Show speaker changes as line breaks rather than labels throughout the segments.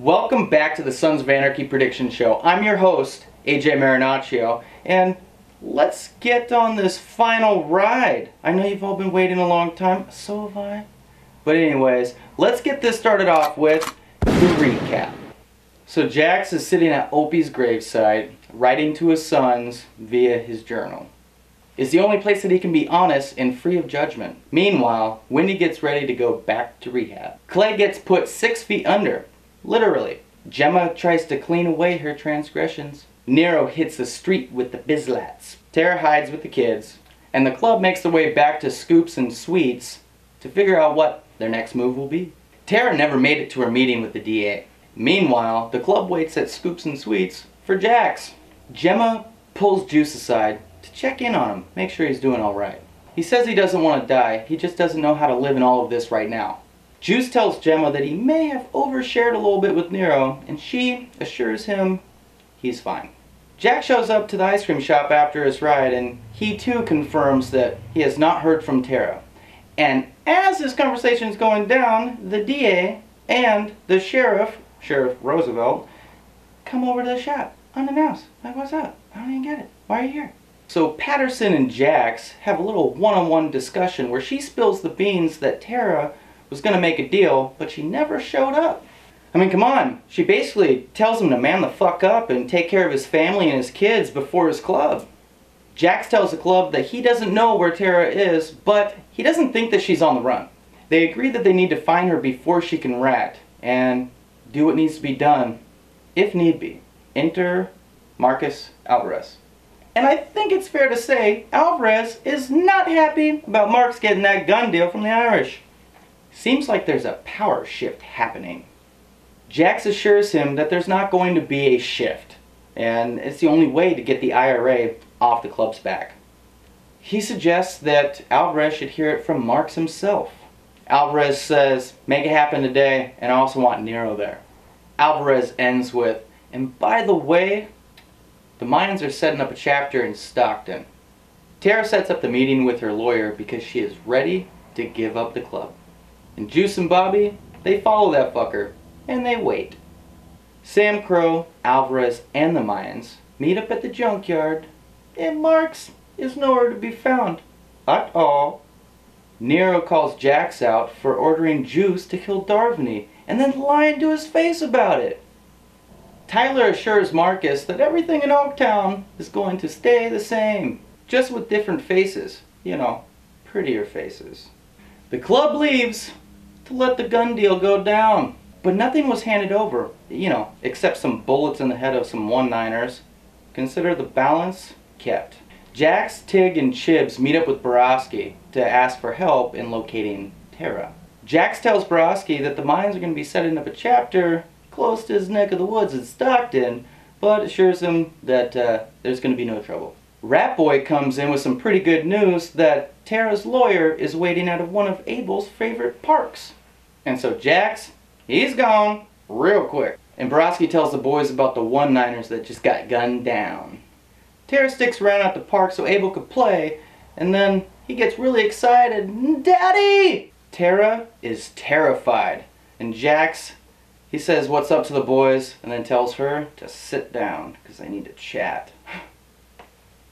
Welcome back to the Sons of Anarchy prediction show. I'm your host, AJ Marinaccio, and let's get on this final ride. I know you've all been waiting a long time, so have I. But anyways, let's get this started off with the recap. So Jax is sitting at Opie's gravesite, writing to his sons via his journal. It's the only place that he can be honest and free of judgment. Meanwhile, Wendy gets ready to go back to rehab. Clay gets put 6 feet under. Literally. Gemma tries to clean away her transgressions. Nero hits the street with the bizlats. Tara hides with the kids. And the club makes their way back to Scoops and Sweets to figure out what their next move will be. Tara never made it to her meeting with the DA. Meanwhile, the club waits at Scoops and Sweets for Jax. Gemma pulls Juice aside to check in on him, make sure he's doing alright. He says he doesn't want to die, he just doesn't know how to live in all of this right now. Juice tells Gemma that he may have overshared a little bit with Nero, and she assures him he's fine. Jack shows up to the ice cream shop after his ride, and he too confirms that he has not heard from Tara. And as this conversation is going down, the DA and the Sheriff Roosevelt, come over to the shop unannounced. Like, what's up? I don't even get it. Why are you here? So Patterson and Jax have a little one-on-one discussion where she spills the beans that Tara was going to make a deal, but she never showed up. I mean, come on. She basically tells him to man the fuck up and take care of his family and his kids before his club. Jax tells the club that he doesn't know where Tara is, but he doesn't think that she's on the run. They agree that they need to find her before she can rat and do what needs to be done, if need be. Enter Marcus Alvarez. And I think it's fair to say Alvarez is not happy about Mark's getting that gun deal from the Irish. Seems like there's a power shift happening. Jax assures him that there's not going to be a shift, and it's the only way to get the IRA off the club's back. He suggests that Alvarez should hear it from Marx himself. Alvarez says, make it happen today, and I also want Nero there. Alvarez ends with, and by the way, the Mayans are setting up a chapter in Stockton. Tara sets up the meeting with her lawyer because she is ready to give up the club. And Juice and Bobby, they follow that fucker, and they wait. Sam Crow, Alvarez, and the Mayans meet up at the junkyard, and Marx is nowhere to be found at all. Nero calls Jax out for ordering Juice to kill Darvany, and then lying to his face about it. Tyler assures Marcus that everything in Oaktown is going to stay the same, just with different faces, you know, prettier faces. The club leaves to let the gun deal go down, but nothing was handed over, you know, except some bullets in the head of some one-niners. Consider the balance kept. Jax, Tig, and Chibs meet up with Borowski to ask for help in locating Tara. Jax tells Borowski that the Mayans are going to be setting up a chapter close to his neck of the woods in Stockton, but assures him that there's going to be no trouble. Rat Boy comes in with some pretty good news that Tara's lawyer is waiting out of one of Abel's favorite parks. And so Jax, he's gone real quick. And Borowski tells the boys about the one-niners that just got gunned down. Tara sticks around at the park so Abel could play, and then he gets really excited. Daddy! Tara is terrified, and Jax, he says what's up to the boys, and then tells her to sit down, because they need to chat.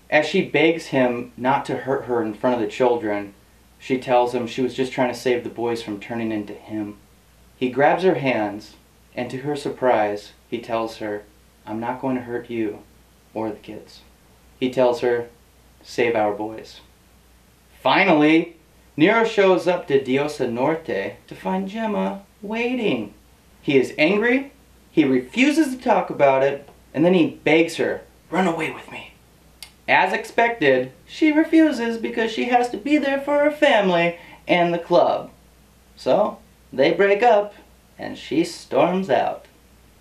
As she begs him not to hurt her in front of the children, she tells him she was just trying to save the boys from turning into him. He grabs her hands, and to her surprise, he tells her, I'm not going to hurt you or the kids. He tells her, save our boys. Finally, Nero shows up to Diosa Norte to find Gemma waiting. He is angry, he refuses to talk about it, and then he begs her, run away with me. As expected, she refuses because she has to be there for her family and the club. So, they break up, and she storms out.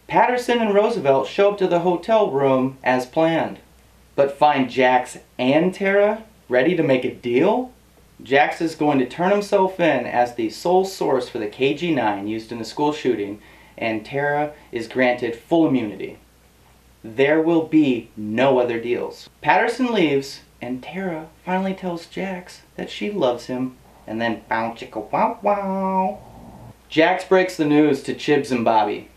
Patterson and Roosevelt show up to the hotel room as planned, but find Jax and Tara ready to make a deal? Jax is going to turn himself in as the sole source for the KG-9 used in the school shooting, and Tara is granted full immunity. There will be no other deals. Patterson leaves, and Tara finally tells Jax that she loves him, and then bow chicka wow wow. Jax breaks the news to Chibs and Bobby.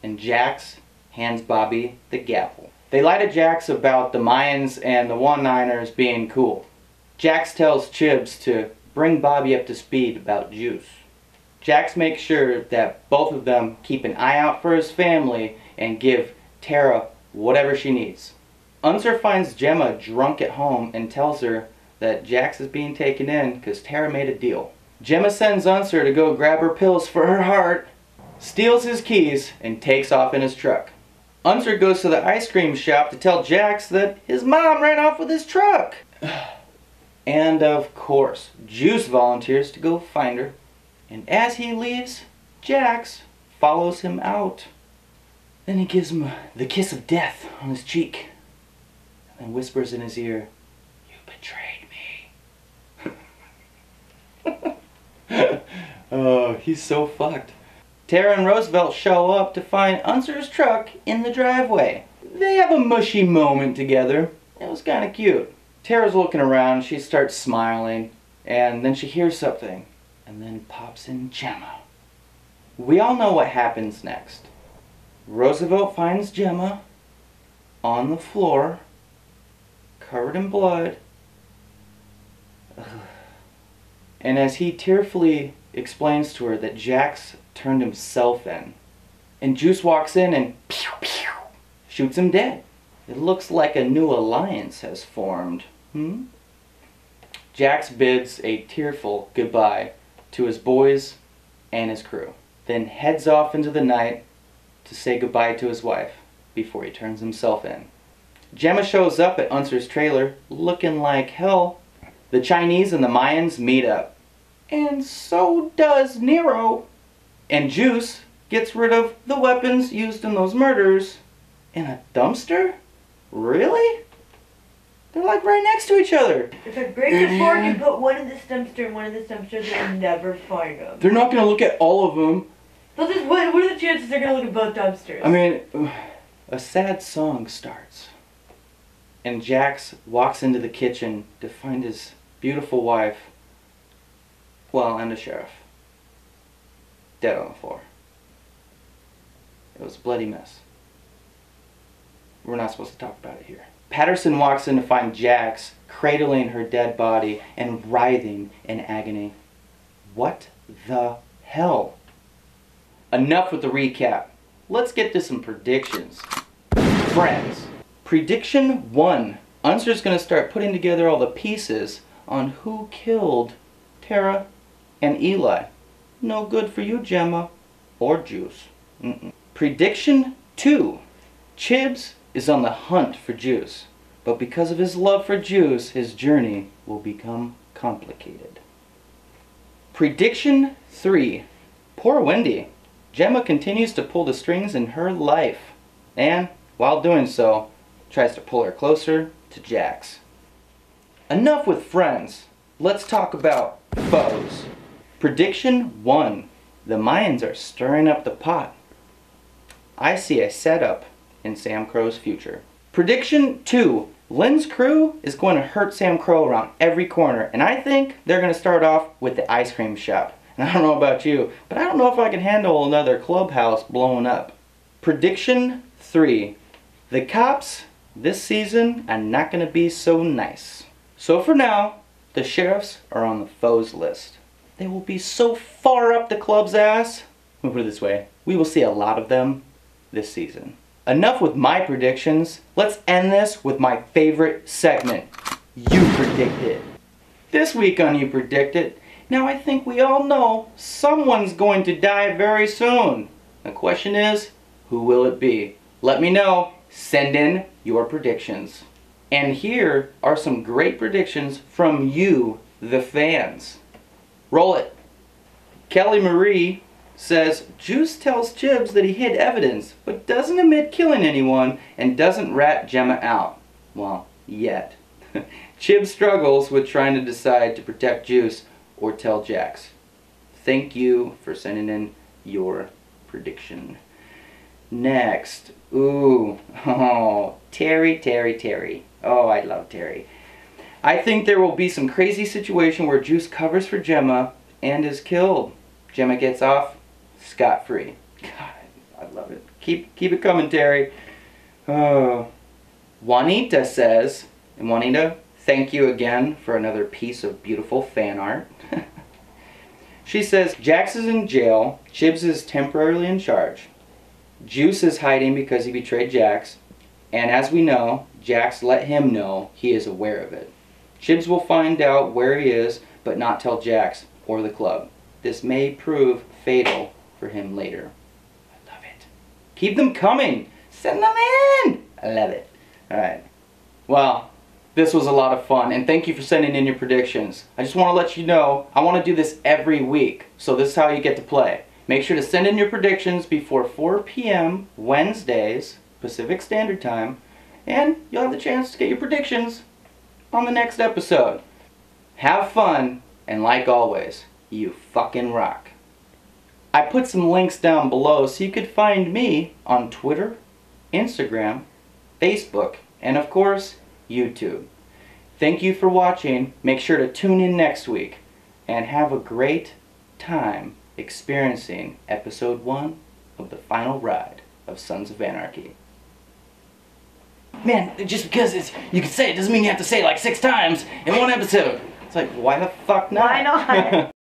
and Jax hands Bobby the gavel. They lie to Jax about the Mayans and the one-niners being cool. Jax tells Chibs to bring Bobby up to speed about Juice. Jax makes sure that both of them keep an eye out for his family and give Tara whatever she needs. Unser finds Gemma drunk at home and tells her that Jax is being taken in because Tara made a deal. Gemma sends Unser to go grab her pills for her heart, steals his keys, and takes off in his truck. Unser goes to the ice cream shop to tell Jax that his mom ran off with his truck. And of course, Juice volunteers to go find her. And as he leaves, Jax follows him out. Then he gives him the kiss of death on his cheek. And whispers in his ear, "You betrayed me." Oh, he's so fucked. Tara and Roosevelt show up to find Unser's truck in the driveway. They have a mushy moment together. It was kind of cute. Tara's looking around, she starts smiling, and then she hears something, and then pops in Gemma. We all know what happens next. Roosevelt finds Gemma on the floor, covered in blood, and as he tearfully explains to her that Jax turned himself in, and Juice walks in and pew pew shoots him dead. It looks like a new alliance has formed. Jax bids a tearful goodbye to his boys and his crew, then heads off into the night to say goodbye to his wife before he turns himself in. Gemma shows up at Unser's trailer looking like hell. The Chinese and the Mayans meet up. And so does Nero. And Juice gets rid of the weapons used in those murders in a dumpster? Really? They're like right next to each other.
If I break the board and put one in this dumpster and one in this dumpster, they'll never find them.
They're not going to look at all of them.
What are the chances they're going to look at both dumpsters?
I mean, a sad song starts. And Jax walks into the kitchen to find his beautiful wife, well, and the sheriff, dead on the floor. It was a bloody mess. We're not supposed to talk about it here. Patterson walks in to find Jax cradling her dead body and writhing in agony. What the hell? Enough with the recap. Let's get to some predictions. Friends. Prediction 1. Unser's going to start putting together all the pieces on who killed Tara and Eli. No good for you, Gemma. Or Juice. Prediction 2. Chibs is on the hunt for Juice, but because of his love for Juice, his journey will become complicated. Prediction 3. Poor Wendy. Gemma continues to pull the strings in her life, and while doing so, tries to pull her closer to Jax. Enough with friends. Let's talk about foes. Prediction 1. The Mayans are stirring up the pot. I see a setup in Sam Crow's future. Prediction 2. Lynn's crew is going to hurt Sam Crow around every corner, and I think they're going to start off with the ice cream shop. And I don't know about you, but I don't know if I can handle another clubhouse blowing up. Prediction 3. The cops this season are not going to be so nice. So for now, the sheriffs are on the foes list. They will be so far up the club's ass. Let me put it this way. We will see a lot of them this season. Enough with my predictions. Let's end this with my favorite segment. You Predict It. This week on You Predict It, now I think we all know someone's going to die very soon. The question is, who will it be? Let me know. Send in your predictions. And here are some great predictions from you, the fans. Roll it. Kelly Marie says, Juice tells Chibs that he hid evidence, but doesn't admit killing anyone and doesn't rat Gemma out. Well, yet. Chibs struggles with trying to decide to protect Juice or tell Jax. Thank you for sending in your prediction. Next. Ooh. Oh, Terry. Oh, I love Terry. I think there will be some crazy situation where Juice covers for Gemma and is killed. Gemma gets off scot-free. God, I love it. Keep it coming, Terry. Juanita says, and Juanita, thank you again for another piece of beautiful fan art. She says, Jax is in jail, Chibs is temporarily in charge. Juice is hiding because he betrayed Jax, and as we know, Jax let him know he is aware of it. Chibs will find out where he is, but not tell Jax or the club. This may prove fatal for him later. I love it. Keep them coming! Send them in! I love it. Alright. Well, this was a lot of fun, and thank you for sending in your predictions. I just want to let you know, I want to do this every week, so this is how you get to play. Make sure to send in your predictions before 4 p.m. Wednesdays, Pacific Standard Time, and you'll have the chance to get your predictions on the next episode. Have fun, and like always, you fucking rock. I put some links down below so you could find me on Twitter, Instagram, Facebook, and of course, YouTube. Thank you for watching. Make sure to tune in next week, and have a great time experiencing episode 1 of the final ride of Sons of Anarchy. Man, just because you can say it doesn't mean you have to say it like 6 times in one episode. It's like, why the fuck not?
Why not?